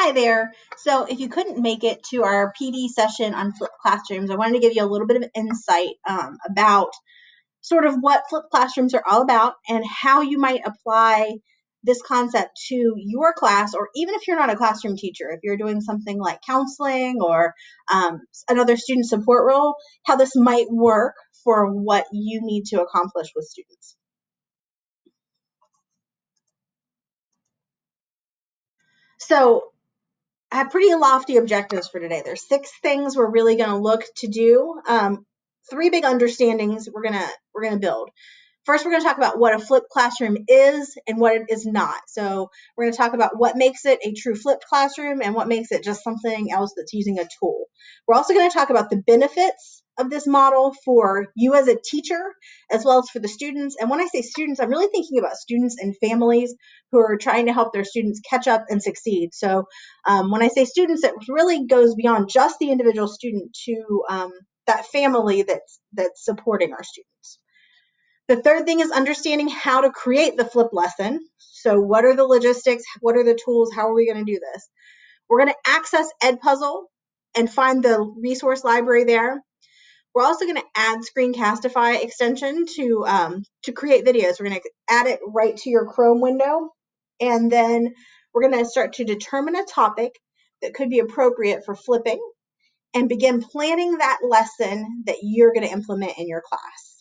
Hi there. So if you couldn't make it to our PD session on flipped classrooms, I wanted to give you a little bit of insight about sort of what flipped classrooms are all about and how you might apply this concept to your class, or even if you're not a classroom teacher, if you're doing something like counseling or another student support role, how this might work for what you need to accomplish with students. So I have pretty lofty objectives for today. There's 6 things we're really going to look to do. 3 big understandings we're gonna build. First, we're going to talk about what a flipped classroom is and what it is not. So we're going to talk about what makes it a true flipped classroom and what makes it just something else that's using a tool. We're also going to talk about the benefits of this model for you as a teacher, as well as for the students. And when I say students, I'm really thinking about students and families who are trying to help their students catch up and succeed. So when I say students, it really goes beyond just the individual student to that family that's supporting our students. The third thing is understanding how to create the flip lesson. So what are the logistics? What are the tools? How are we going to do this? We're going to access Edpuzzle and find the resource library there. We're also going to add Screencastify extension to create videos. We're going to add it right to your Chrome window. And then we're going to start to determine a topic that could be appropriate for flipping and begin planning that lesson that you're going to implement in your class.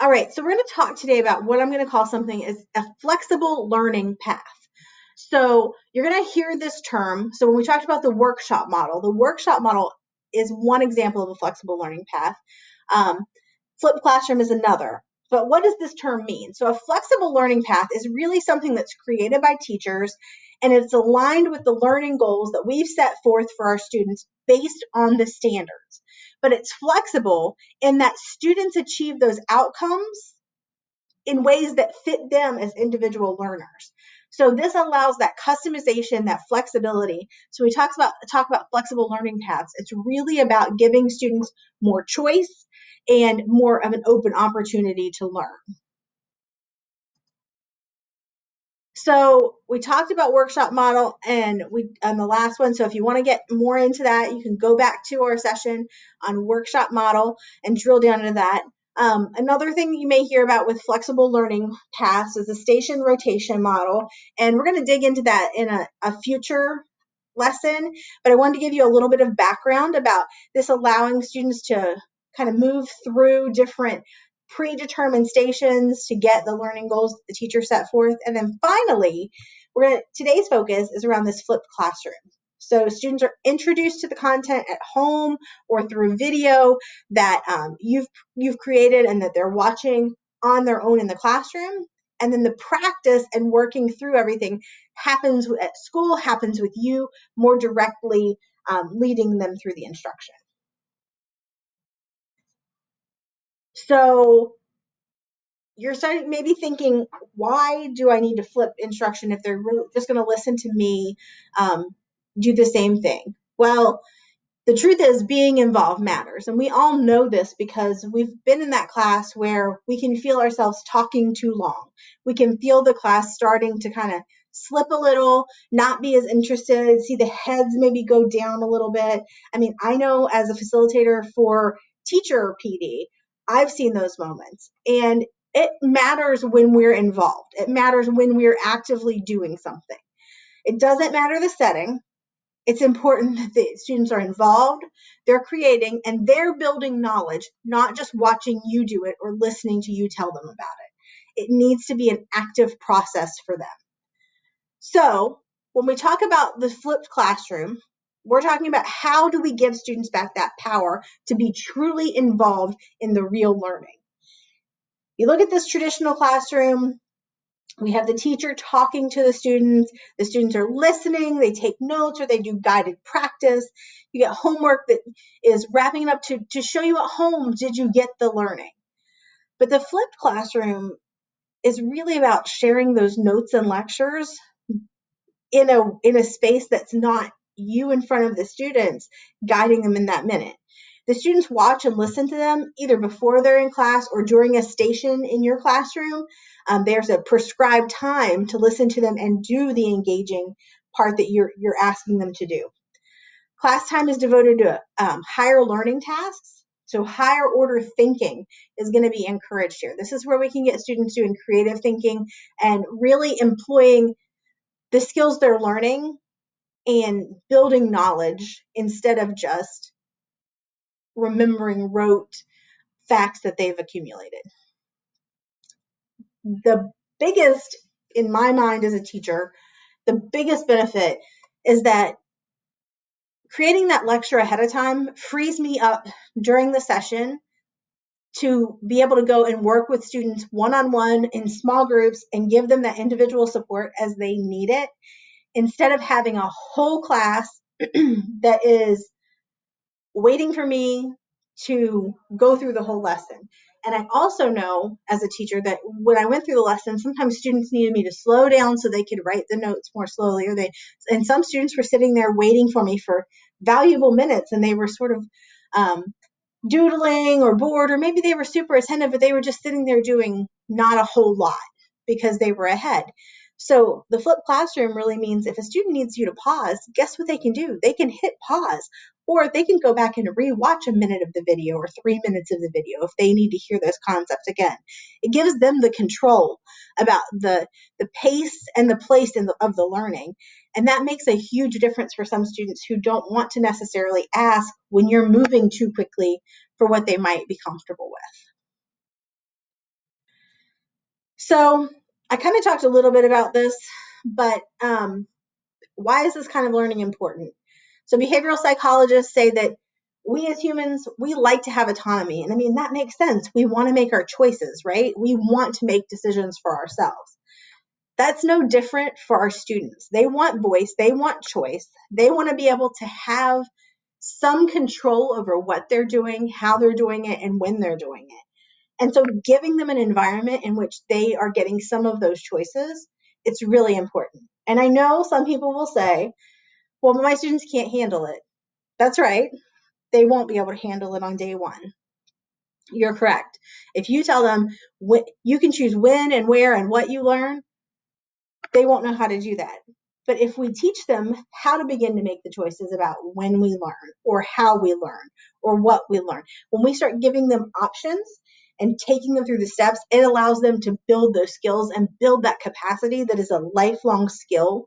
All right, so we're going to talk today about what I'm going to call something as a flexible learning path. So you're going to hear this term. So when we talked about the workshop model is one example of a flexible learning path. Flipped classroom is another. But what does this term mean? So a flexible learning path is really something that's created by teachers, and it's aligned with the learning goals that we've set forth for our students based on the standards. But it's flexible in that students achieve those outcomes in ways that fit them as individual learners. So this allows that customization, that flexibility. So we talk about flexible learning paths. It's really about giving students more choice and more of an open opportunity to learn. So we talked about workshop model and we on the last one. So if you want to get more into that, you can go back to our session on workshop model and drill down into that. Another thing you may hear about with flexible learning paths is the station rotation model. And we're going to dig into that in a future lesson, but I wanted to give you a little bit of background about this allowing students to kind of move through different predetermined stations to get the learning goals that the teacher set forth. And then finally, today's focus is around this flipped classroom. So students are introduced to the content at home or through video that you've created and that they're watching on their own in the classroom. And then the practice and working through everything happens at school, happens with you more directly, leading them through the instruction. So you're starting maybe thinking, why do I need to flip instruction if they're really just going to listen to me do the same thing? Well, the truth is being involved matters. And we all know this because we've been in that class where we can feel ourselves talking too long. We can feel the class starting to kind of slip a little, not be as interested, see the heads maybe go down a little bit. I mean, I know as a facilitator for teacher PD, I've seen those moments. And it matters when we're involved. It matters when we're actively doing something. It doesn't matter the setting. It's important that the students are involved, they're creating, and they're building knowledge, not just watching you do it or listening to you tell them about it. It needs to be an active process for them. So when we talk about the flipped classroom, we're talking about how do we give students back that power to be truly involved in the real learning. You look at this traditional classroom, we have the teacher talking to the students are listening, they take notes or they do guided practice. You get homework that is wrapping up to show you at home, did you get the learning? But the flipped classroom is really about sharing those notes and lectures in a space that's not you in front of the students guiding them in that minute. The students watch and listen to them either before they're in class or during a station in your classroom. There's a prescribed time to listen to them and do the engaging part that you're asking them to do. Class time is devoted to higher learning tasks. So higher order thinking is going to be encouraged here. This is where we can get students doing creative thinking and really employing the skills they're learning and building knowledge instead of just remembering rote facts that they've accumulated. The biggest, in my mind as a teacher, the biggest benefit is that creating that lecture ahead of time frees me up during the session to be able to go and work with students one-on-one in small groups and give them that individual support as they need it, instead of having a whole class that is waiting for me to go through the whole lesson. And I also know as a teacher that when I went through the lesson, sometimes students needed me to slow down so they could write the notes more slowly, and some students were sitting there waiting for me for valuable minutes, and they were sort of doodling or bored, or maybe they were super attentive, but they were just sitting there doing not a whole lot because they were ahead. So the flipped classroom really means if a student needs you to pause, guess what they can do? They can hit pause, or they can go back and rewatch a minute of the video or 3 minutes of the video if they need to hear those concepts again. It gives them the control about the pace and the place of the learning. And that makes a huge difference for some students who don't want to necessarily ask when you're moving too quickly for what they might be comfortable with. So I kind of talked a little bit about this, but why is this kind of learning important? So behavioral psychologists say that we as humans, we like to have autonomy. And I mean, that makes sense. We want to make our choices, right? We want to make decisions for ourselves. That's no different for our students. They want voice, they want choice, they want to be able to have some control over what they're doing, how they're doing it, and when they're doing it. And so giving them an environment in which they are getting some of those choices, it's really important. And I know some people will say, well, my students can't handle it. That's right. They won't be able to handle it on day one. You're correct. If you tell them you can choose when and where and what you learn, they won't know how to do that. But if we teach them how to begin to make the choices about when we learn or how we learn or what we learn, when we start giving them options and taking them through the steps, it allows them to build those skills and build that capacity that is a lifelong skill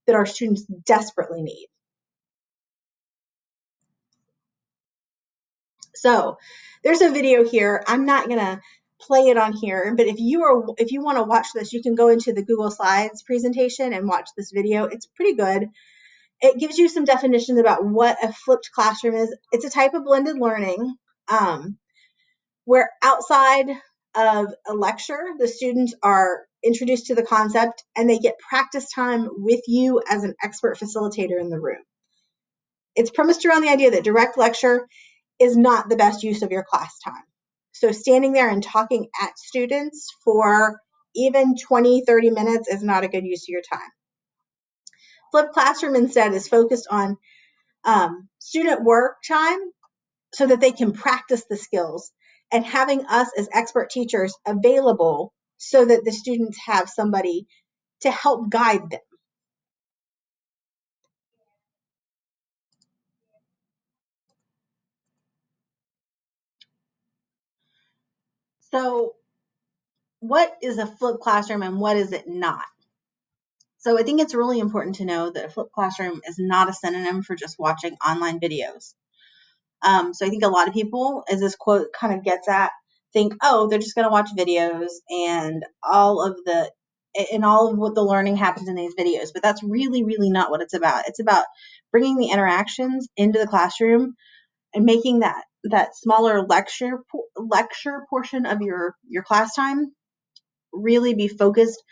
that our students desperately need. So there's a video here. I'm not going to play it on here, but if you want to watch this, you can go into the Google Slides presentation and watch this video. It's pretty good. It gives you some definitions about what a flipped classroom is. It's a type of blended learning where outside of a lecture, the students are introduced to the concept and they get practice time with you as an expert facilitator in the room. It's premised around the idea that direct lecture is not the best use of your class time. So standing there and talking at students for even 20, 30 minutes is not a good use of your time. Flipped classroom instead is focused on student work time so that they can practice the skills, and having us as expert teachers available so that the students have somebody to help guide them. So what is a flipped classroom and what is it not? So I think it's really important to know that a flipped classroom is not a synonym for just watching online videos. So I think a lot of people, as this quote kind of gets at, think, oh, they're just going to watch videos and all of what the learning happens in these videos. But that's really, really not what it's about. It's about bringing the interactions into the classroom and making that smaller lecture portion of your class time really be focused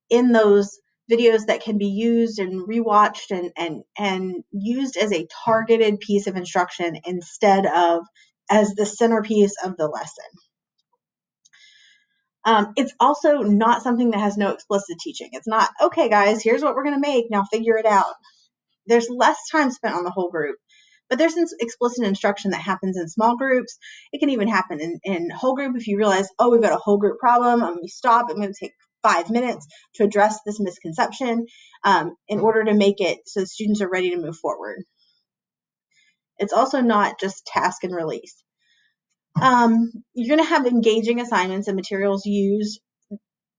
in those videos that can be used and rewatched and used as a targeted piece of instruction instead of as the centerpiece of the lesson. It's also not something that has no explicit teaching. It's not, okay, guys, here's what we're going to make. Now figure it out. There's less time spent on the whole group. But there's explicit instruction that happens in small groups. It can even happen in whole group if you realize, oh, we've got a whole group problem. I'm going to stop. I'm going to take 5 minutes to address this misconception in order to make it so the students are ready to move forward. It's also not just task and release. You're going to have engaging assignments and materials used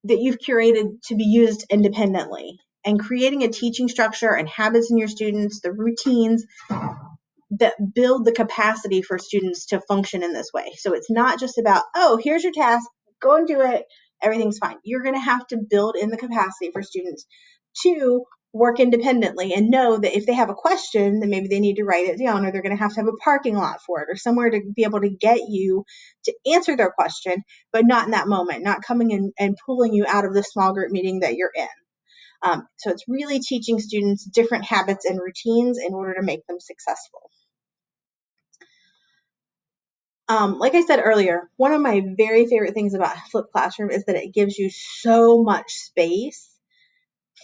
that you've curated to be used independently, and creating a teaching structure and habits in your students, the routines that build the capacity for students to function in this way. So it's not just about, oh, here's your task, go and do it, everything's fine. You're going to have to build in the capacity for students to work independently and know that if they have a question, then maybe they need to write it down, or they're going to have a parking lot for it, or somewhere to be able to get you to answer their question, but not in that moment, not coming in and pulling you out of the small group meeting that you're in. So it's really teaching students different habits and routines in order to make them successful. Like I said earlier, one of my very favorite things about Flipped Classroom is that it gives you so much space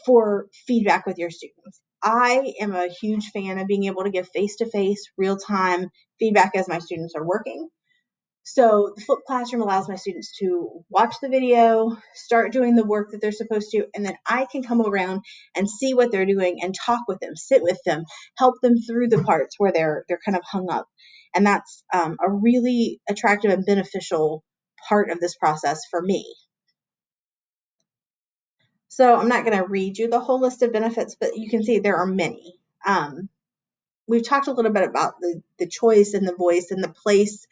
for feedback with your students. I am a huge fan of being able to give face-to-face, real-time feedback as my students are working. So the Flipped Classroom allows my students to watch the video, start doing the work that they're supposed to, and then I can come around and see what they're doing and talk with them, sit with them, help them through the parts where they're kind of hung up. And that's a really attractive and beneficial part of this process for me. So I'm not going to read you the whole list of benefits, but you can see there are many. We've talked a little bit about the choice and the voice and the place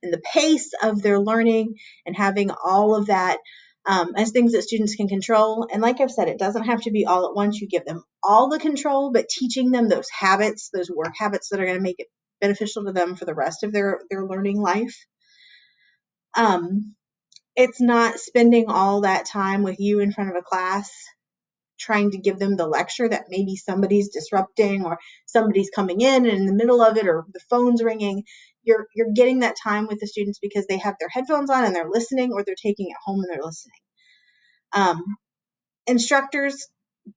and the pace of their learning, and having all of that as things that students can control. And like I've said, it doesn't have to be all at once. You give them all the control, but teaching them those habits, those work habits that are going to make it beneficial to them for the rest of their learning life. It's not spending all that time with you in front of a class trying to give them the lecture that maybe somebody's disrupting, or somebody's coming in and in the middle of it, or the phone's ringing. You're getting that time with the students because they have their headphones on and they're listening, or they're taking it home and they're listening. Instructors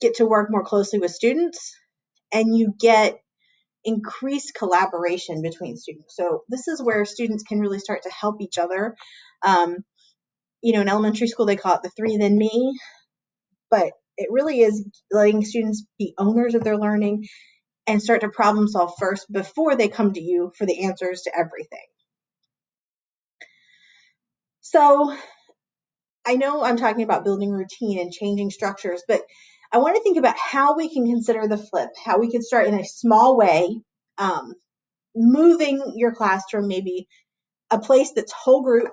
get to work more closely with students, and you get increased collaboration between students. So this is where students can really start to help each other. In elementary school, they call it the 3 then me, but it really is letting students be owners of their learning and start to problem solve first before they come to you for the answers to everything. So I know I'm talking about building routine and changing structures, but I want to think about how we can consider the flip, how we can start in a small way, moving your class from maybe a place that's whole group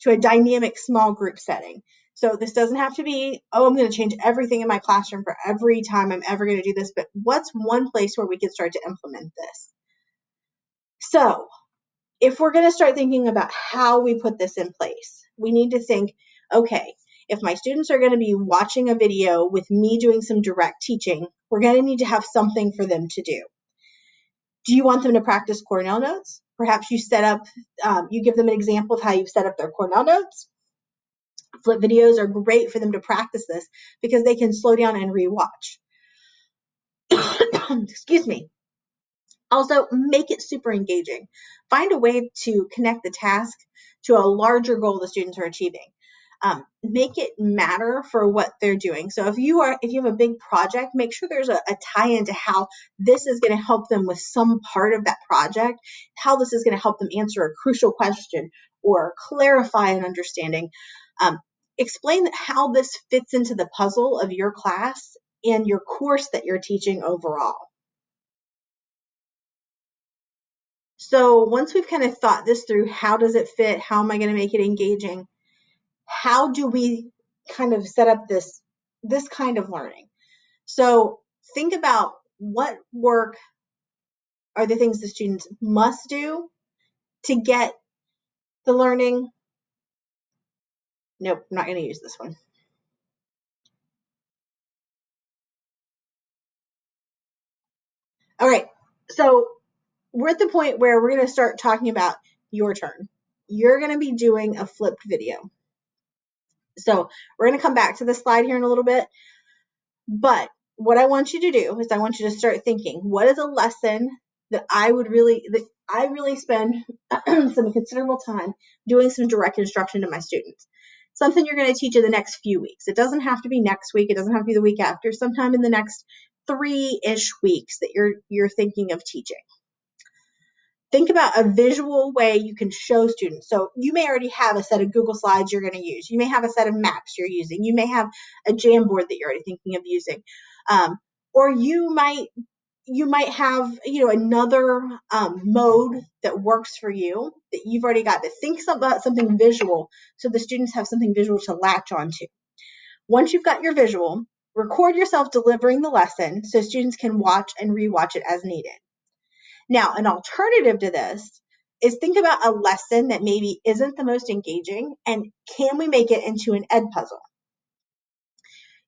to a dynamic small group setting. So this doesn't have to be, oh, I'm going to change everything in my classroom for every time I'm ever going to do this, but what's one place where we can start to implement this? So if we're going to start thinking about how we put this in place, we need to think, okay, if my students are going to be watching a video with me doing some direct teaching, we're going to need to have something for them to do. Do you want them to practice Cornell notes? Perhaps you you give them an example of how you've set up their Cornell notes. Flip videos are great for them to practice this because they can slow down and rewatch. Excuse me. Also, make it super engaging. Find a way to connect the task to a larger goal the students are achieving. Make it matter for what they're doing. So if you have a big project, make sure there's a tie-in to how this is going to help them with some part of that project, how this is going to help them answer a crucial question or clarify an understanding. Explain how this fits into the puzzle of your class and your course that you're teaching overall. So once we've kind of thought this through, how does it fit? How am I going to make it engaging? How do we kind of set up this kind of learning? So think about what work are the things the students must do to get the learning. Nope, I'm not going to use this one. All right, so we're at the point where we're going to start talking about your turn. You're going to be doing a flipped video. So we're going to come back to the slide here in a little bit. But what I want you to do is I want you to start thinking, what is a lesson that I really spend some considerable time doing some direct instruction to my students. Something you're going to teach in the next few weeks. It doesn't have to be next week. It doesn't have to be the week after. Sometime in the next 3-ish weeks that you're thinking of teaching. Think about a visual way you can show students. So you may already have a set of Google Slides you're going to use. You may have a set of maps you're using. You may have a Jamboard that you're already thinking of using. Or you might have, another mode that works for you that you've already got. But think about something visual so the students have something visual to latch onto. Once you've got your visual, record yourself delivering the lesson so students can watch and rewatch it as needed. Now, an alternative to this is think about a lesson that maybe isn't the most engaging, and can we make it into an ed puzzle?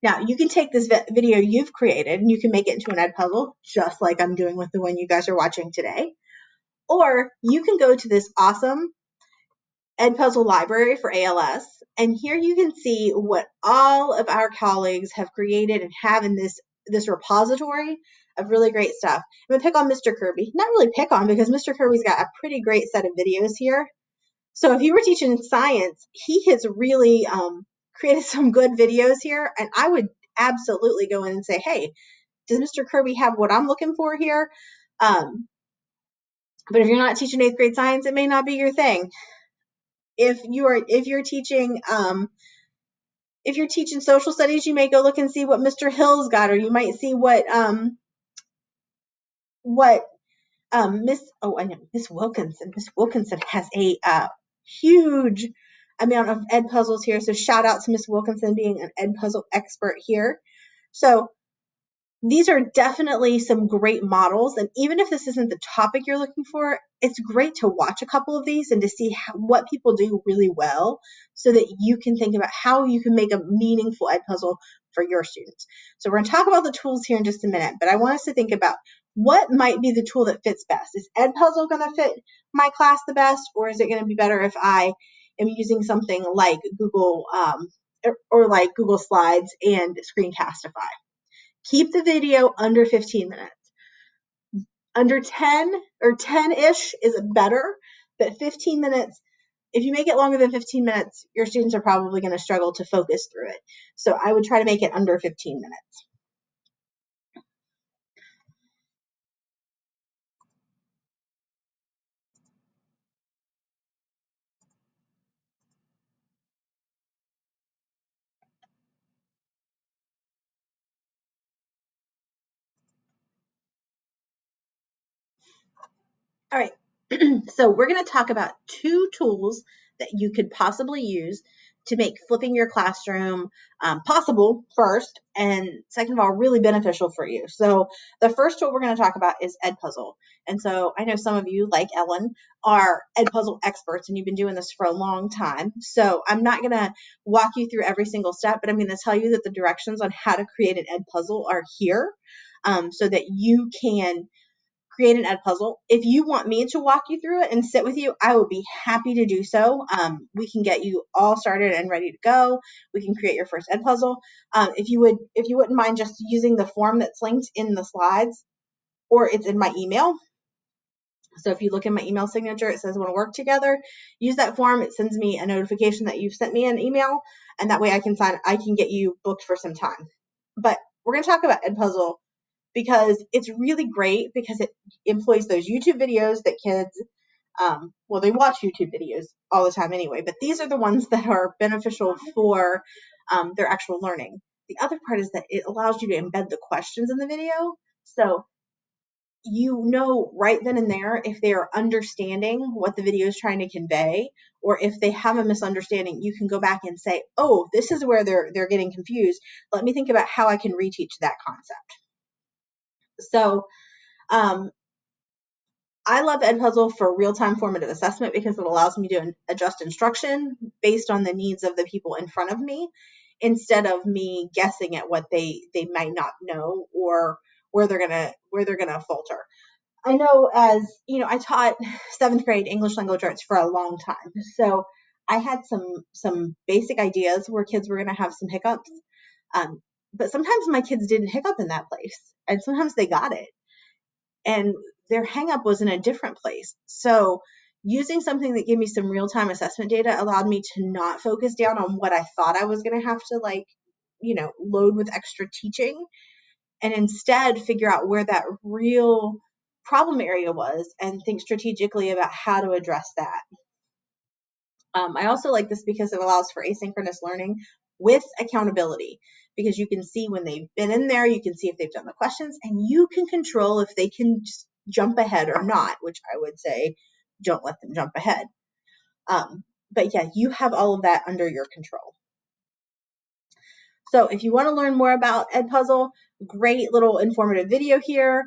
Now, you can take this video you've created and you can make it into an ed puzzle, just like I'm doing with the one you guys are watching today. Or you can go to this awesome ed puzzle library for ALS, and here you can see what all of our colleagues have created and have in this repository of really great stuff. I'm gonna pick on Mr. Kirby. Not really pick on, because Mr. Kirby's got a pretty great set of videos here. So if you were teaching science, he has really created some good videos here, and I would absolutely go in and say, hey, does Mr. Kirby have what I'm looking for here? But if you're not teaching 8th grade science, it may not be your thing. If you're teaching social studies, you may go look and see what Mr. Hill's got, or you might see what Miss Wilkinson. Miss Wilkinson has a huge amount of ed puzzles here. So shout out to Miss Wilkinson being an ed puzzle expert here. So these are definitely some great models. And even if this isn't the topic you're looking for, it's great to watch a couple of these and to see what people do really well, so that you can think about how you can make a meaningful ed puzzle for your students. So we're going to talk about the tools here in just a minute, but I want us to think about what might be the tool that fits best. Is ed puzzle going to fit my class the best, or is it going to be better if I am using something like Google or like Google Slides and Screencastify? Keep the video under 15 minutes. Under 10 or 10-ish is better, but 15 minutes, if you make it longer than 15 minutes, your students are probably going to struggle to focus through it. So I would try to make it under 15 minutes. All right, so we're going to talk about 2 tools that you could possibly use to make flipping your classroom possible first, and second of all, really beneficial for you. So the first tool we're going to talk about is Edpuzzle. And so I know some of you, like Ellen, are Edpuzzle experts, and you've been doing this for a long time. So I'm not going to walk you through every single step, but I'm going to tell you that the directions on how to create an Edpuzzle are here, so that you can create an ed puzzle. If you want me to walk you through it and sit with you, I will be happy to do so. We can get you all started and ready to go. We can create your first ed puzzle. If you wouldn't mind just using the form that's linked in the slides, or it's in my email. So if you look in my email signature, it says want to work together. Use that form. It sends me a notification that you've sent me an email, and that way I can get you booked for some time. But we're going to talk about Edpuzzle because it's really great, because it employs those YouTube videos that kids, they watch YouTube videos all the time anyway, but these are the ones that are beneficial for their actual learning. The other part is that it allows you to embed the questions in the video. So you know right then and there if they are understanding what the video is trying to convey, or if they have a misunderstanding, you can go back and say, oh, this is where they're getting confused. Let me think about how I can reteach that concept. So I love Edpuzzle for real-time formative assessment because it allows me to adjust instruction based on the needs of the people in front of me, instead of me guessing at what they might not know, or where they're gonna falter. I know, as you know, I taught 7th grade English language arts for a long time, so I had some basic ideas where kids were gonna have some hiccups, but sometimes my kids didn't hiccup in that place, and sometimes they got it. And their hang up was in a different place. So using something that gave me some real-time assessment data allowed me to not focus down on what I thought I was going to have to load with extra teaching, and instead figure out where that real problem area was and think strategically about how to address that. I also like this because it allows for asynchronous learning with accountability, because you can see when they've been in there, you can see if they've done the questions, and you can control if they can just jump ahead or not, which I would say don't let them jump ahead. But yeah, you have all of that under your control. So if you want to learn more about Edpuzzle, great little informative video here.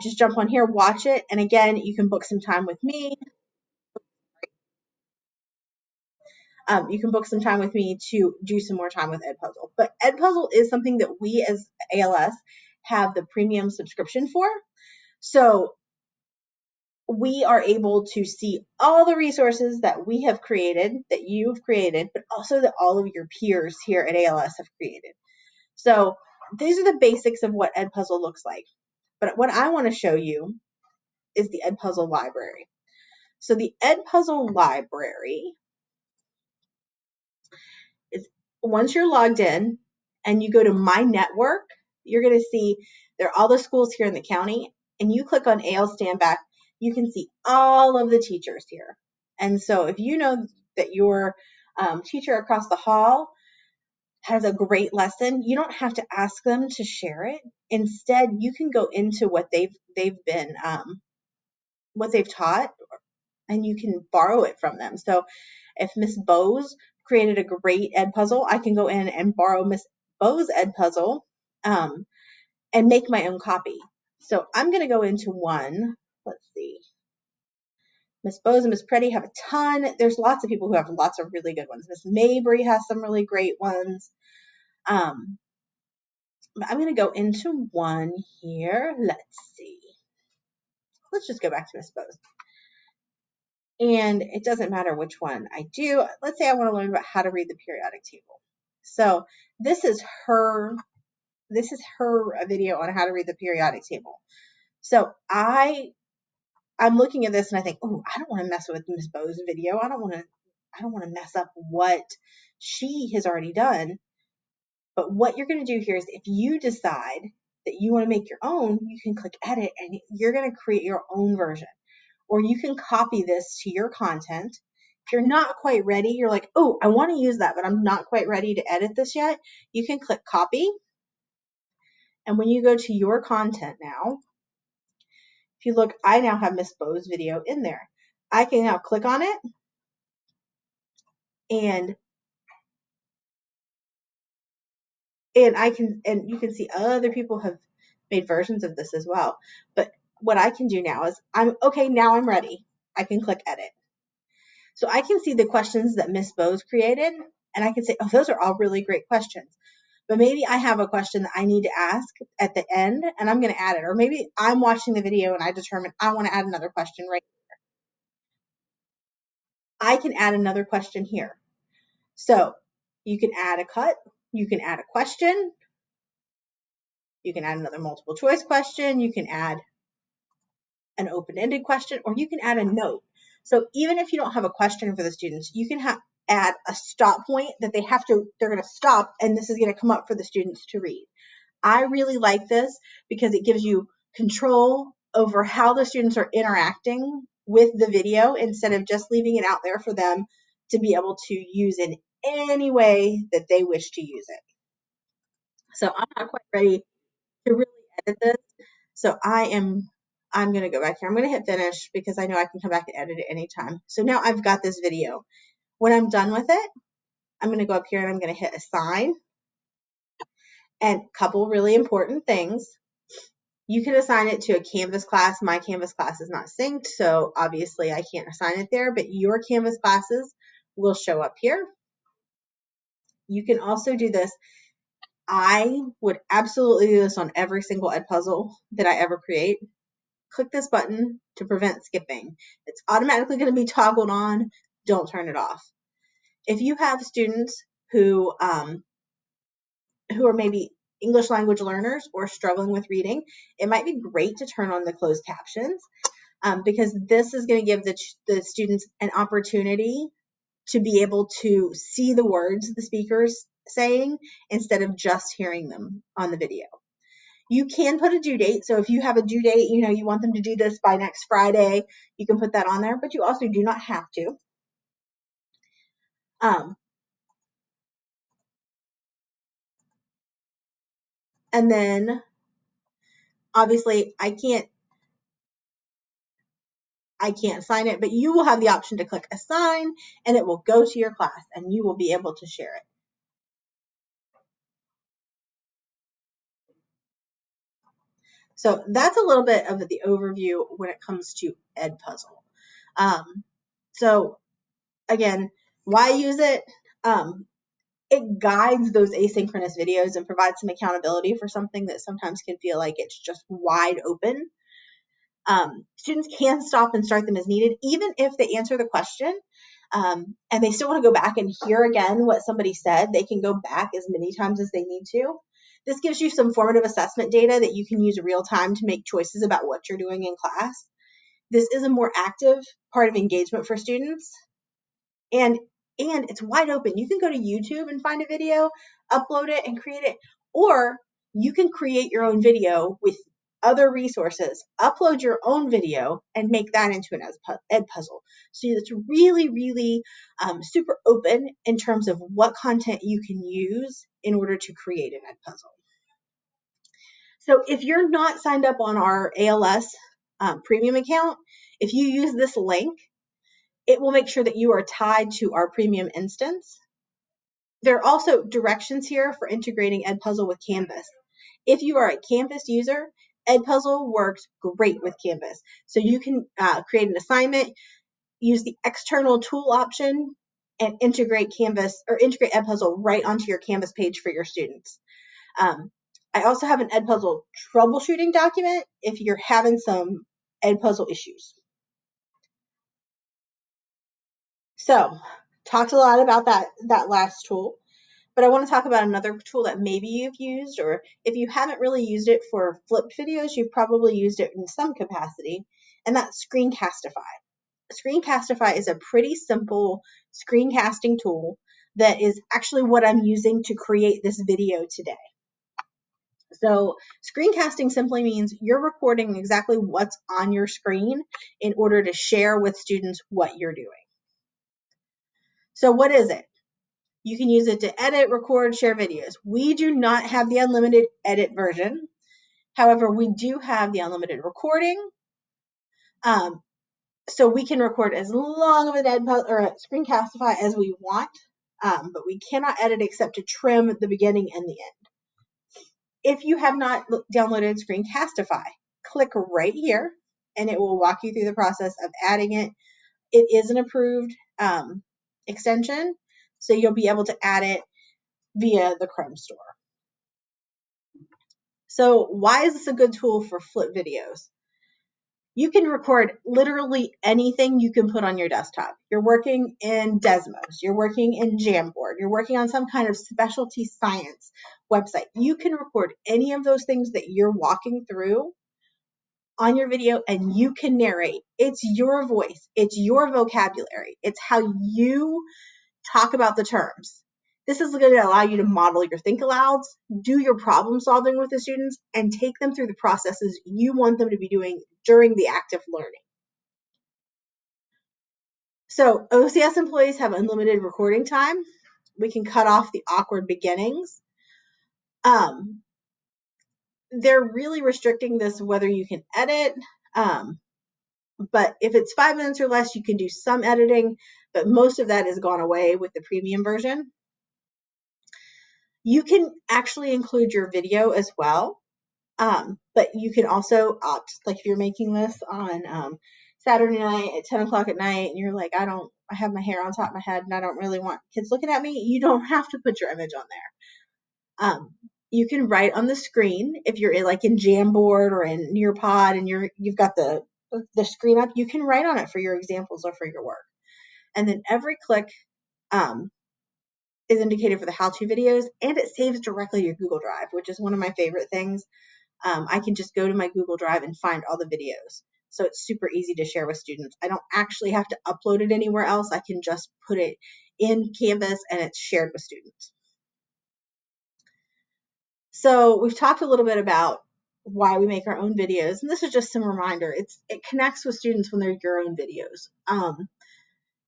Just jump on here, watch it. And again, you can book some time with me. You can book some time with me to do some more time with Edpuzzle. But Edpuzzle is something that we as ALS have the premium subscription for. So we are able to see all the resources that we have created, that you've created, but also that all of your peers here at ALS have created. So these are the basics of what Edpuzzle looks like. But what I want to show you is the Edpuzzle library. So the Edpuzzle library is, once you're logged in and you go to My Network, you're going to see there are all the schools here in the county, and you click on AL Standback, you can see all of the teachers here. And so if you know that your teacher across the hall has a great lesson, you don't have to ask them to share it. Instead, you can go into what they've been what they've taught, and you can borrow it from them. So if Miss Bose created a great Edpuzzle, I can go in and borrow Miss Bose Edpuzzle and make my own copy. So I'm going to go into one. Let's see. Miss Bose and Miss Preddy have a ton. There's lots of people who have lots of really good ones. Miss Mabry has some really great ones. But I'm going to go into one here. Let's see. Let's just go back to Miss Bose. And it doesn't matter which one I do. Let's say I want to learn about how to read the periodic table. So this is her video on how to read the periodic table. So I'm looking at this and I think, oh, I don't want to mess with Miss Bo's video. I don't want to mess up what she has already done. But what you're going to do here is, if you decide that you want to make your own, you can click edit and you're going to create your own version. Or you can copy this to your content. If you're not quite ready, you're like, oh, I want to use that, but I'm not quite ready to edit this yet. You can click copy. And when you go to your content now, if you look, I now have Miss Bo's video in there. I can now click on it, and you can see other people have made versions of this as well. But what I can do now is, now I'm ready. I can click edit. So I can see the questions that Miss Bo's created, and I can say, oh, those are all really great questions. But maybe I have a question that I need to ask at the end, and I'm going to add it. Or maybe I'm watching the video and I determine I want to add another question right here. I can add another question here. So you can add a cut, you can add a question, you can add another multiple choice question, you can add an open-ended question, or you can add a note. So even if you don't have a question for the students, you can add a stop point that they're going to stop, and this is going to come up for the students to read. I really like this because it gives you control over how the students are interacting with the video, instead of just leaving it out there for them to be able to use in any way that they wish to use it. So I'm not quite ready to really edit this. So I'm going to go back here. I'm going to hit finish because I know I can come back and edit it anytime. So now I've got this video. When I'm done with it, I'm going to go up here and I'm going to hit assign. And a couple really important things. You can assign it to a Canvas class. My Canvas class is not synced, so obviously I can't assign it there, but your Canvas classes will show up here. You can also do this. I would absolutely do this on every single Edpuzzle that I ever create. Click this button to prevent skipping. It's automatically going to be toggled on. Don't turn it off. If you have students who are maybe English language learners or struggling with reading, it might be great to turn on the closed captions, because this is going to give the students an opportunity to be able to see the words the speaker's saying instead of just hearing them on the video. You can put a due date. So if you have a due date, you want them to do this by next Friday, you can put that on there, but you also do not have to. And then obviously I can't sign it, but you will have the option to click assign and it will go to your class and you will be able to share it. So that's a little bit of the overview when it comes to Edpuzzle. So again, why use it? It guides those asynchronous videos and provides some accountability for something that sometimes can feel like it's just wide open. Students can stop and start them as needed, even if they answer the question, and they still want to go back and hear again what somebody said. They can go back as many times as they need to. This gives you some formative assessment data that you can use real time to make choices about what you're doing in class. This is a more active part of engagement for students. And it's wide open. You can go to YouTube and find a video, upload it and create it, or you can create your own video with other resources, upload your own video and make that into an Edpuzzle. So it's really, really super open in terms of what content you can use in order to create an Edpuzzle. So if you're not signed up on our ALS premium account, if you use this link, it will make sure that you are tied to our premium instance. There are also directions here for integrating Edpuzzle with Canvas. If you are a Canvas user, Edpuzzle works great with Canvas. So you can create an assignment, use the external tool option, and integrate Canvas or integrate Edpuzzle right onto your Canvas page for your students. I also have an Edpuzzle troubleshooting document if you're having some Edpuzzle issues. So, talked a lot about that last tool, but I want to talk about another tool that maybe you've used, or if you haven't really used it for flipped videos, you've probably used it in some capacity, and that's Screencastify. Screencastify is a pretty simple screencasting tool that is actually what I'm using to create this video today. So screencasting simply means you're recording exactly what's on your screen in order to share with students what you're doing. So what is it? You can use it to edit, record, share videos. We do not have the unlimited edit version. However, we do have the unlimited recording. So we can record as long of an Edpuzzle or a Screencastify as we want, but we cannot edit except to trim the beginning and the end. If you have not downloaded Screencastify, click right here and it will walk you through the process of adding it. It is an approved extension, so you'll be able to add it via the Chrome store. So why is this a good tool for flip videos? You can record literally anything you can put on your desktop. You're working in Desmos, you're working in Jamboard, you're working on some kind of specialty science website. You can record any of those things that you're walking through on your video and you can narrate. It's your voice, it's your vocabulary, it's how you talk about the terms. This is going to allow you to model your think alouds, do your problem solving with the students, and take them through the processes you want them to be doing during the active learning. So OCS employees have unlimited recording time. We can cut off the awkward beginnings. They're really restricting this whether you can edit, but if it's 5 minutes or less, you can do some editing, but most of that has gone away with the premium version. You can actually include your video as well, but you can also opt, like if you're making this on Saturday night at 10 o'clock at night and you're like, I have my hair on top of my head and I don't really want kids looking at me, you don't have to put your image on there. You can write on the screen if you're in Jamboard or in Nearpod and you've got the screen up, you can write on it for your examples or for your work. And then every click is indicated for the how-to videos, and it saves directly to your Google Drive, which is one of my favorite things. I can just go to my Google Drive and find all the videos. So it's super easy to share with students. I don't actually have to upload it anywhere else. I can just put it in Canvas and it's shared with students. So we've talked a little bit about why we make our own videos, and this is just some reminder. It connects with students when they're your own videos.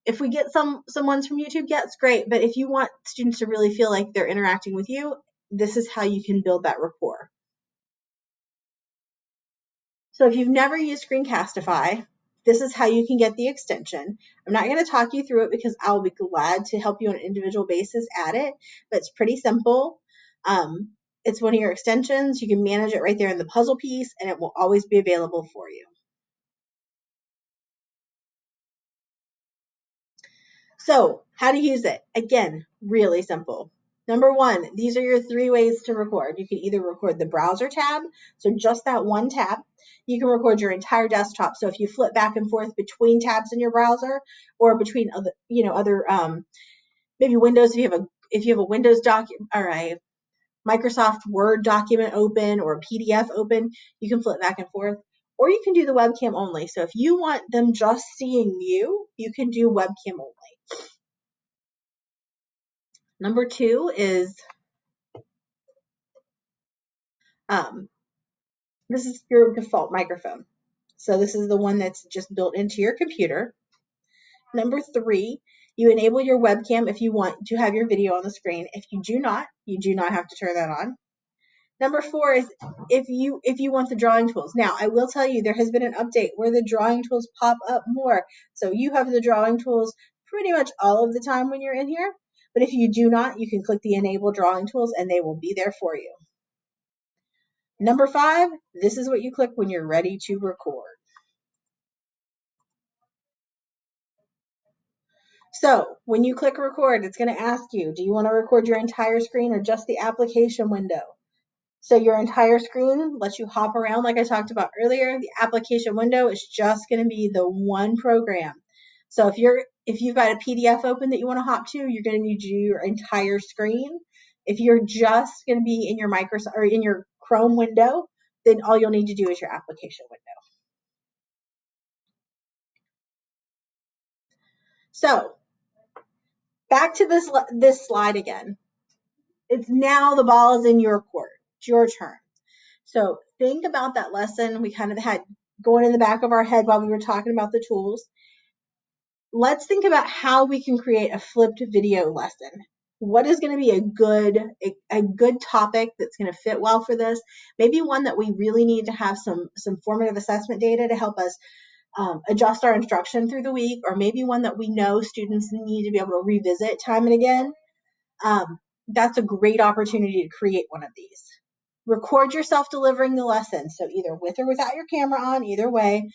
If we get some ones from YouTube, yeah, it's great. But if you want students to really feel like they're interacting with you, this is how you can build that rapport. So if you've never used Screencastify, this is how you can get the extension. I'm not going to talk you through it because I'll be glad to help you on an individual basis at it, but it's pretty simple. It's one of your extensions. You can manage it right there in the puzzle piece, and it will always be available for you. So how to use it? Again, really simple. Number one, these are your 3 ways to record. You can either record the browser tab, so just that one tab. You can record your entire desktop. So if you flip back and forth between tabs in your browser or between other maybe Windows, if you have a Windows document or a Microsoft Word document open or a PDF open, you can flip back and forth. Or you can do the webcam only. So if you want them just seeing you, you can do webcam only. Number 2 is this is your default microphone. So this is the one that's just built into your computer. Number 3, you enable your webcam if you want to have your video on the screen. If you do not, you do not have to turn that on. Number 4 is if you want the drawing tools. Now, I will tell you there has been an update where the drawing tools pop up more. So you have the drawing tools pretty much all of the time when you're in here. But if you do not, you can click the enable drawing tools and they will be there for you. Number 5, this is what you click when you're ready to record. So when you click record, it's going to ask you, do you want to record your entire screen or just the application window? So your entire screen lets you hop around like I talked about earlier. The application window is just going to be the one program. So if you've got a PDF open that you want to hop to, you're going to need to do your entire screen. If you're just going to be in your Microsoft or in your Chrome window, then all you'll need to do is your application window. So back to this slide again. It's now the ball is in your court. It's your turn. So think about that lesson we kind of had going in the back of our head while we were talking about the tools. Let's think about how we can create a flipped video lesson. What is going to be a good topic that's going to fit well for this? Maybe one that we really need to have some formative assessment data to help us adjust our instruction through the week, or maybe one that we know students need to be able to revisit time and again. That's a great opportunity to create one of these. Record yourself delivering the lesson. So either with or without your camera on, either way,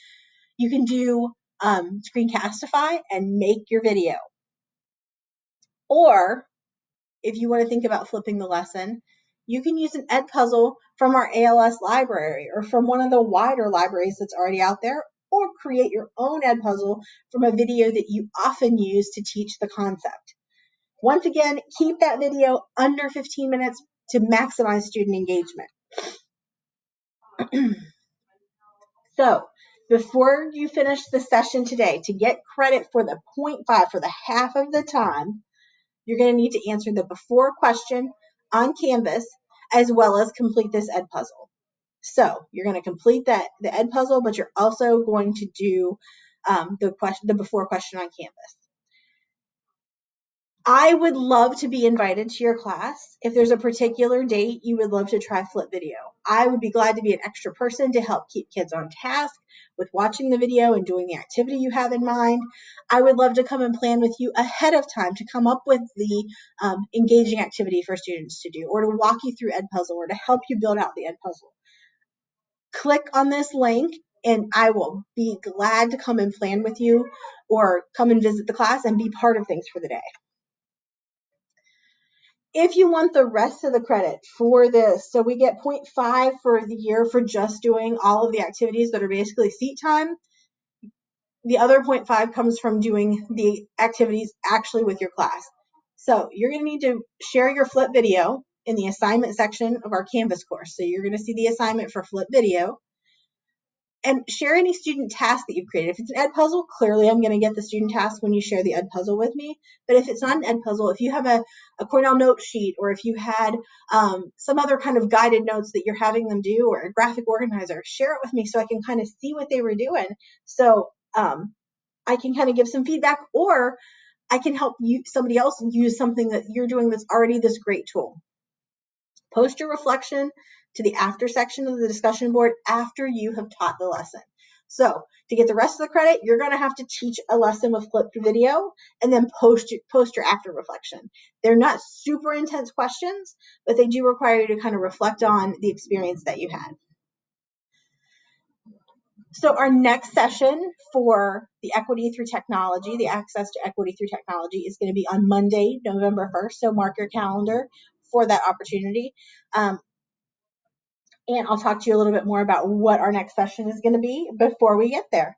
you can do Screencastify and make your video. Or if you want to think about flipping the lesson, you can use an Edpuzzle from our ALS library or from one of the wider libraries that's already out there, or create your own Edpuzzle from a video that you often use to teach the concept. Once again, keep that video under 15 minutes to maximize student engagement. So before you finish the session today, to get credit for the 0.5, for the half of the time, you're going to need to answer the before question on Canvas, as well as complete this Edpuzzle. So you're going to complete the Edpuzzle, but you're also going to do the before question on Canvas. I would love to be invited to your class. If there's a particular date you would love to try flip video, I would be glad to be an extra person to help keep kids on task with watching the video and doing the activity you have in mind. I would love to come and plan with you ahead of time to come up with the engaging activity for students to do, or to walk you through Edpuzzle, or to help you build out the Edpuzzle. Click on this link and I will be glad to come and plan with you, or come and visit the class and be part of things for the day. If you want the rest of the credit for this, so we get 0.5 for the year for just doing all of the activities that are basically seat time. The other 0.5 comes from doing the activities actually with your class. So you're going to need to share your flip video in the assignment section of our Canvas course. So you're going to see the assignment for flip video, and share any student task that you've created. If it's an ed puzzle, clearly I'm going to get the student task when you share the ed puzzle with me. But if it's not an ed puzzle, if you have a Cornell note sheet, or if you had some other kind of guided notes that you're having them do, or a graphic organizer, share it with me so I can kind of see what they were doing. So I can kind of give some feedback, or I can help you, somebody else, use something that you're doing that's already this great tool. Post your reflection to the after section of the discussion board after you have taught the lesson. So to get the rest of the credit, you're going to have to teach a lesson with flipped video and then post your after reflection. They're not super intense questions, but they do require you to kind of reflect on the experience that you had. So our next session for the equity through technology, the access to equity through technology, is going to be on Monday, November 1st. So mark your calendar for that opportunity. And I'll talk to you a little bit more about what our next session is going to be before we get there.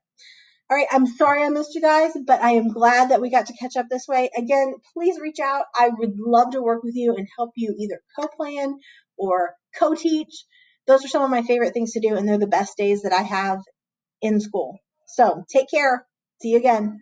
All right, I'm sorry I missed you guys, but I am glad that we got to catch up this way. Again, please reach out. I would love to work with you and help you either co-plan or co-teach. Those are some of my favorite things to do, and they're the best days that I have in school. So take care. See you again.